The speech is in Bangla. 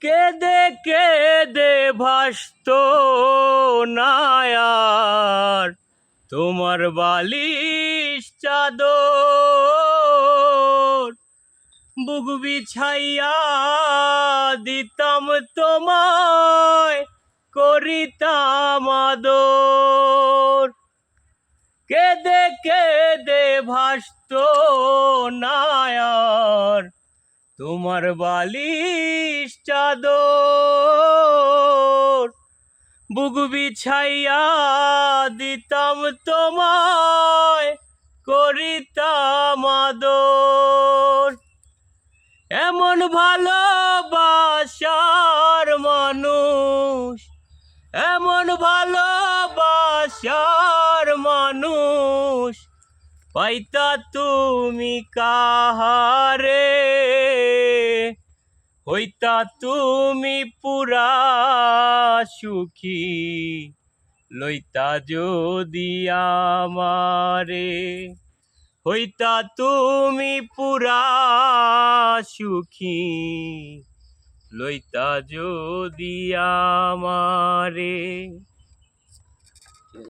কেঁদে কেঁদে ভাসত নায়ার তোমার বালিশ চাদর, বুক বিছাইয়া দিতাম তোমায়, করিতাম আদর। কেঁদে কেঁদে ভাসত নায়ার তোমার বালিশ চাদর, বুক বিছাইয়া দিতাম তোমায়, করিতাম আদর। এমন ভালোবাসার মানুষ, এমন ভালোবাসার মানুষ পাইতা তুমি কাহারে, হইতা তুমি পুরা সুখী, লইতা যদি আমারে। হইতা তুমি পুরা সুখী, লইতা যদি আমারে।